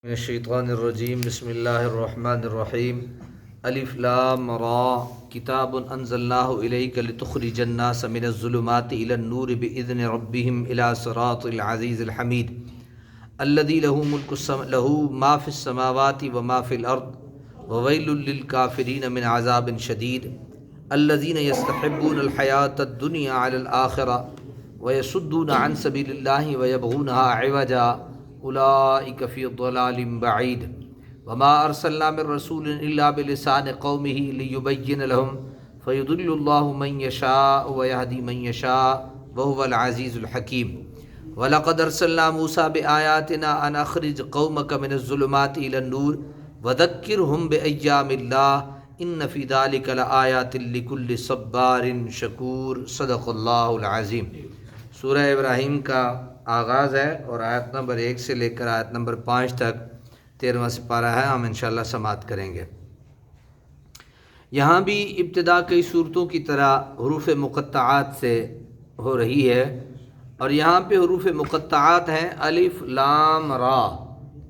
من الشیطان الرجیم بسم اللہ الرحمن الرحیم الف لام را کتاب انزلناہ الیک لتخرج الناس من الظلمات الی النور باذن ربهم الی صراط العزیز الحمید الذی له ما فی السماوات وما فی الارض وویل للکافرین من عذاب شدید الذین یستحبون الحیاة الدنیا علی الآخرہ ویصدون عن سبیل اللہ ویبغونها عوجا اولئک فی ضلال بعید وما ارسلنا من رسول الا بلسان قومه لیبین لهم فیضل اللہ من یشاء ویہدی من یشاء وهو العزیز الحکیم وَلَقَدْ أَرْسَلْنَا مُوسَىٰ بِآيَاتِنَا أَنْ أَخْرِجْ قَوْمَكَ مِنَ الظُّلُمَاتِ إِلَى النُّورِ وَذَكِّرْهُمْ بِأَيَّامِ اللَّهِ إِنَّ فِي ذَلِكَ لَآيَاتٍ لِكُلِّ صَبَّارٍ شَكُورٍ صدق اللہ العظیم۔ سورہ ابراہیم کا آغاز ہے اور آیت نمبر 1 سے لے کر آیت نمبر 5 تک 13واں سپارہ ہے، ہم انشاءاللہ سماعت کریں گے۔ یہاں بھی ابتدا کئی صورتوں کی طرح حروف مقطعات سے ہو رہی ہے، اور یہاں پہ حروف مقطعات ہیں الف لام را۔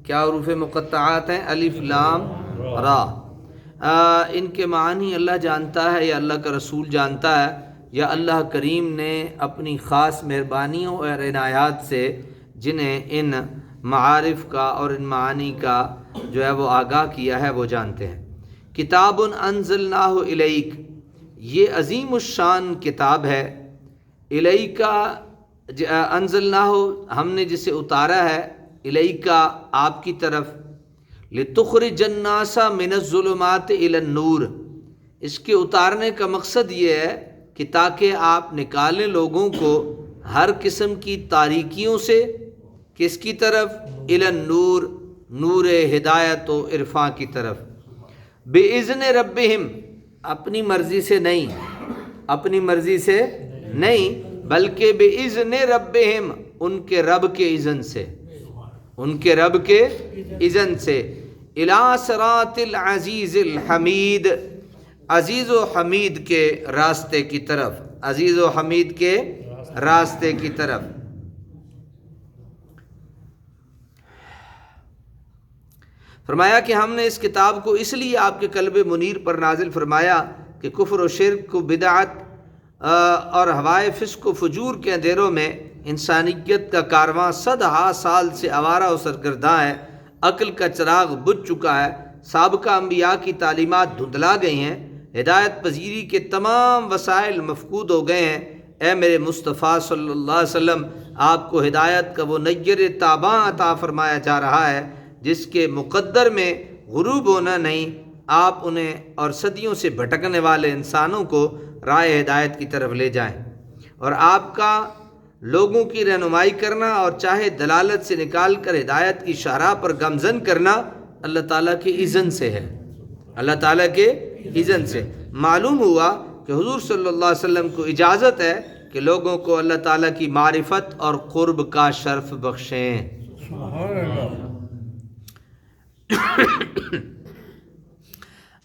کیا حروف مقطعات ہیں؟ الف لام را۔ ان کے معنی اللہ جانتا ہے یا اللہ کا رسول جانتا ہے، یا اللہ کریم نے اپنی خاص مہربانیوں اور عنایات سے جنہیں ان معارف کا اور ان معانی کا جو ہے وہ آگاہ کیا ہے وہ جانتے ہیں۔ کتاب انزلناہ الیک، یہ عظیم الشان کتاب ہے۔ الیک انزلناہ، ہم نے جسے اتارا ہے، الیکا آپ کی طرف، لتخرج الناس من الظلمات الی النور، اس کے اتارنے کا مقصد یہ ہے کہ تاکہ آپ نکالیں لوگوں کو ہر قسم کی تاریکیوں سے، کس کی طرف؟ الی النور، نور ہدایت و عرفاں کی طرف۔ باذن ربہم، اپنی مرضی سے نہیں، اپنی مرضی سے نہیں، بلکہ باذن ربہم، ان کے رب کے اذن سے، ان کے رب کے اذن سے، الی صراط العزیز الحمید، عزیز و حمید کے راستے کی طرف، عزیز و حمید کے راستے کی طرف۔ فرمایا کہ ہم نے اس کتاب کو اس لیے آپ کے قلب منیر پر نازل فرمایا کہ کفر و شرک کو، بدعت اور ہوائے فسق و فجور کے اندھیروں میں انسانیت کا کارواں صدہا سال سے آوارہ و سرگرداں ہے، عقل کا چراغ بجھ چکا ہے، سابقہ انبیاء کی تعلیمات دھندلا گئی ہیں، ہدایت پذیری کے تمام وسائل مفقود ہو گئے ہیں۔ اے میرے مصطفیٰ صلی اللہ علیہ وسلم، آپ کو ہدایت کا وہ نیر تاباں عطا فرمایا جا رہا ہے جس کے مقدر میں غروب ہونا نہیں۔ آپ انہیں اور صدیوں سے بھٹکنے والے انسانوں کو راہ ہدایت کی طرف لے جائیں، اور آپ کا لوگوں کی رہنمائی کرنا اور چاہے دلالت سے نکال کر ہدایت کی شاہراہ پر گامزن کرنا اللہ تعالیٰ کے اذن سے ہے، اللہ تعالیٰ کے اذن سے۔ معلوم ہوا کہ حضور صلی اللہ علیہ وسلم کو اجازت ہے کہ لوگوں کو اللہ تعالیٰ کی معرفت اور قرب کا شرف بخشیں۔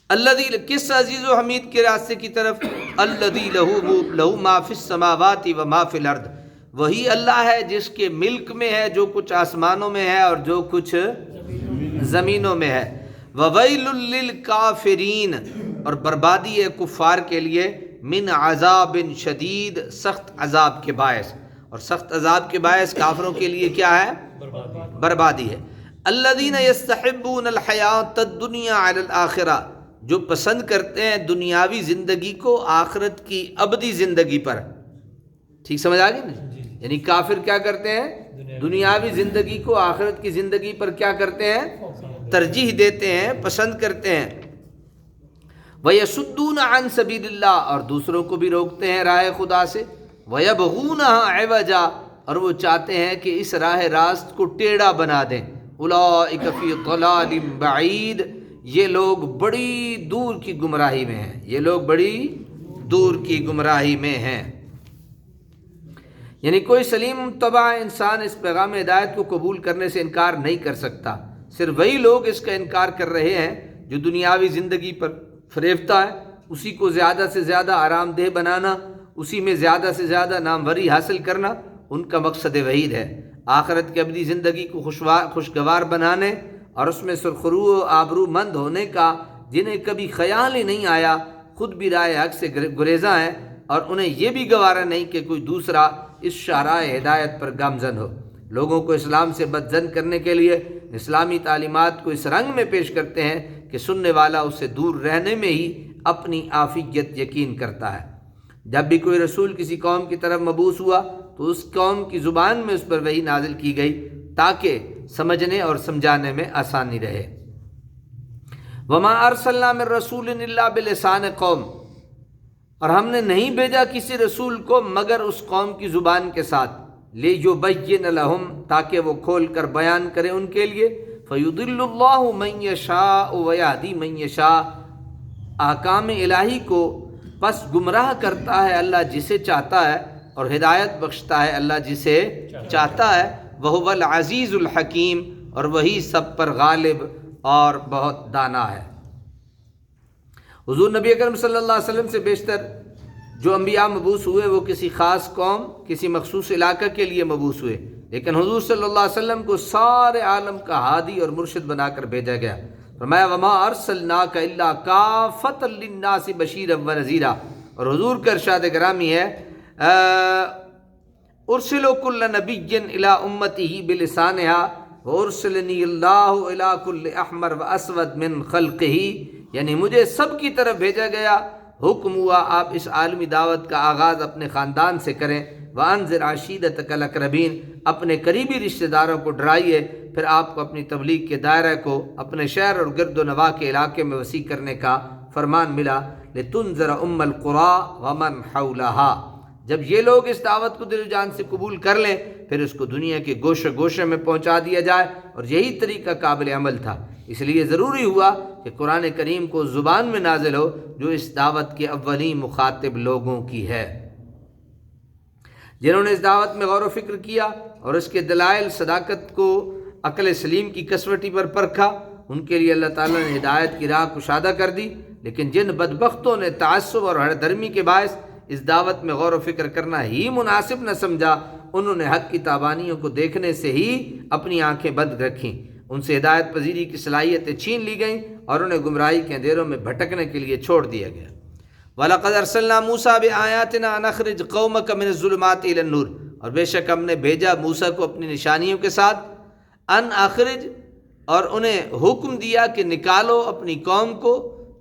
الذی، کس عزیز و حمید کے راستے کی طرف؟ الذی لہ ما فی السماوات و ما فی الارض، وہی اللہ ہے جس کے ملک میں ہے جو کچھ آسمانوں میں ہے اور جو کچھ زمینوں میں ہے۔ وویل للکافرین، اور بربادی ہے کفار کے لیے، من عذاب شدید، سخت عذاب کے باعث، اور سخت عذاب کے باعث کافروں کے لیے کیا ہے؟ بربادی ہے۔ الذین یستحبون الحیاۃ الدنیا علی الآخرہ، جو پسند کرتے ہیں دنیاوی زندگی کو آخرت کی ابدی زندگی پر۔ ٹھیک سمجھ آ گئی نا؟ یعنی کافر کیا کرتے ہیں؟ دنیاوی زندگی کو آخرت کی زندگی پر کیا کرتے ہیں؟ ترجیح دیتے ہیں، پسند کرتے ہیں۔ وَيَصُدُّونَ عَن سَبِيلِ اللَّهِ، اور دوسروں کو بھی روکتے ہیں راہ خدا سے۔ وَيَبْغُونَهَا عِوَجًا، اور وہ چاہتے ہیں کہ اس راہ راست کو ٹیڑھا بنا دیں۔ اولئک فی ضلال بعید، یہ لوگ بڑی دور کی گمراہی میں ہیں، یہ لوگ بڑی دور کی گمراہی میں ہیں۔ یعنی کوئی سلیم طبع انسان اس پیغام ہدایت کو قبول کرنے سے انکار نہیں کر سکتا، صرف وہی لوگ اس کا انکار کر رہے ہیں جو دنیاوی زندگی پر فریفتہ ہے، اسی کو زیادہ سے زیادہ آرام دہ بنانا، اسی میں زیادہ سے زیادہ ناموری حاصل کرنا ان کا مقصد وحید ہے۔ آخرت کی ابدی زندگی کو خوشگوار بنانے اور اس میں سرخرو و آبرو مند ہونے کا جنہیں کبھی خیال ہی نہیں آیا، خود بھی رائے حق سے گریزاں ہیں، اور انہیں یہ بھی گوارا نہیں کہ کوئی دوسرا اس شاہراہ ہدایت پر گامزن ہو۔ لوگوں کو اسلام سے بدظن کرنے کے لیے اسلامی تعلیمات کو اس رنگ میں پیش کرتے ہیں کہ سننے والا اس سے دور رہنے میں ہی اپنی عافیت یقین کرتا ہے۔ جب بھی کوئی رسول کسی قوم کی طرف مبعوث ہوا تو اس قوم کی زبان میں اس پر وحی نازل کی گئی تاکہ سمجھنے اور سمجھانے میں آسانی رہے۔ وما ارسلنا من رسول الا بلسان قوم، اور ہم نے نہیں بھیجا کسی رسول کو مگر اس قوم کی زبان کے ساتھ، لیبین لہم، تاکہ وہ کھول کر بیان کرے ان کے لیے، فیضل اللہ من یشاء ویہدی من یشاء، احکام الہی کو پس گمراہ کرتا ہے اللہ جسے چاہتا ہے، اور ہدایت بخشتا ہے اللہ جسے چاہتا ہے، وہو العزیز الحکیم، اور وہی سب پر غالب اور بہت دانا ہے۔ حضور نبی اکرم صلی اللہ علیہ وسلم سے بیشتر جو انبیاء مبعوث ہوئے وہ کسی خاص قوم، کسی مخصوص علاقہ کے لیے مبعوث ہوئے، لیکن حضور صلی اللہ علیہ وسلم کو سارے عالم کا ہادی اور مرشد بنا کر بھیجا گیا۔ فرمایا وما ارسلناک الا کافۃ للناس بشیرا ونذیرا، اور حضور کا ارشاد گرامی ہے ارسل کل نبی الی امتہ بلسانہا وارسلنی اللہ الی کل احمر واسود من خلقہ، یعنی مجھے سب کی طرف بھیجا گیا، حکم ہوا آپ اس عالمی دعوت کا آغاز اپنے خاندان سے کریں، وانذر عشیرتک الاقربین، اپنے قریبی رشتہ داروں کو ڈرائیے، پھر آپ کو اپنی تبلیغ کے دائرہ کو اپنے شہر اور گرد و نواح کے علاقے میں وسیع کرنے کا فرمان ملا، لتنذر ام القری ومن حولہا، جب یہ لوگ اس دعوت کو دل و جان سے قبول کر لیں پھر اس کو دنیا کے گوشے گوشے میں پہنچا دیا جائے، اور یہی طریقہ قابل عمل تھا۔ اس لیے ضروری ہوا کہ قرآن کریم کو زبان میں نازل ہو جو اس دعوت کے اولین مخاطب لوگوں کی ہے۔ جنہوں نے اس دعوت میں غور و فکر کیا اور اس کے دلائل صداقت کو عقل سلیم کی کسوٹی پر پرکھا، ان کے لیے اللہ تعالیٰ نے ہدایت کی راہ کشادہ کر دی، لیکن جن بدبختوں نے تعصب اور ہر درمی کے باعث اس دعوت میں غور و فکر کرنا ہی مناسب نہ سمجھا، انہوں نے حق کی تابانیوں کو دیکھنے سے ہی اپنی آنکھیں بند رکھیں، ان سے ہدایت پذیری کی صلاحیتیں چھین لی گئیں اور انہیں گمراہی کے اندھیروں میں بھٹکنے کے لیے چھوڑ دیا گیا۔ وَلَقَدْ أَرْسَلْنَا مُوسَىٰ بِآيَاتِنَا أَنْ أَخْرِجْ قَوْمَكَ مِنَ الظُّلُمَاتِ إِلَى النُّورِ، اور بے شک ہم نے بھیجا موسیٰ کو اپنی نشانیوں کے ساتھ، ان اخرج، اور انہیں حکم دیا کہ نکالو اپنی قوم کو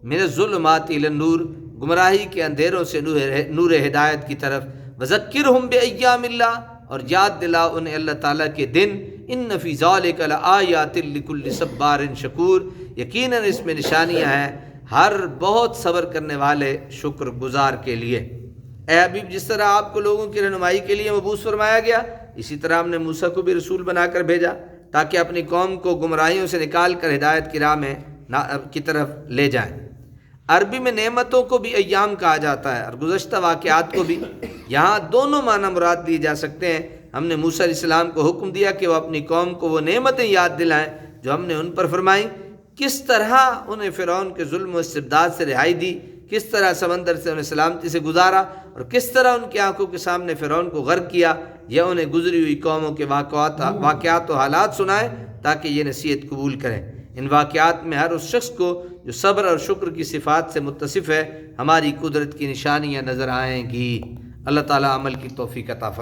من الظلمات إِلَى النُّورِ، گمراہی کے اندھیروں سے نور ہدایت کی طرف، وَذَكِّرْهُمْ بِأَيَّامِ اللَّهِ، اور یاد دلاؤ انہیں اللہ تعالیٰ کے دن، ان فی ذالک لآیات لکل صبار شکور، یقیناً اس میں نشانیاں ہیں ہر بہت صبر کرنے والے شکر گزار کے لیے۔ اے حبیب، جس طرح آپ کو لوگوں کی رہنمائی کے لیے مبعوث فرمایا گیا، اسی طرح ہم نے موسیٰ کو بھی رسول بنا کر بھیجا تاکہ اپنی قوم کو گمراہیوں سے نکال کر ہدایت کی راہ میں کی طرف لے جائیں۔ عربی میں نعمتوں کو بھی ایام کہا جاتا ہے اور گزشتہ واقعات کو بھی، یہاں دونوں معنی مراد لیے جا سکتے ہیں۔ ہم نے موسیٰ علیہ السلام کو حکم دیا کہ وہ اپنی قوم کو وہ نعمتیں یاد دلائیں جو ہم نے ان پر فرمائیں، کس طرح انہیں فرعون کے ظلم و استبداد سے رہائی دی، کس طرح سمندر سے انہیں سلامتی سے گزارا، اور کس طرح ان کی آنکھوں کے سامنے فرعون کو غرق کیا، یا انہیں گزری ہوئی قوموں کے واقعات و حالات سنائے تاکہ یہ نصیحت قبول کریں۔ ان واقعات میں ہر اس شخص کو جو صبر اور شکر کی صفات سے متصف ہے ہماری قدرت کی نشانیاں نظر آئیں گی۔ اللہ تعالیٰ عمل کی توفیق عطا فرمائے۔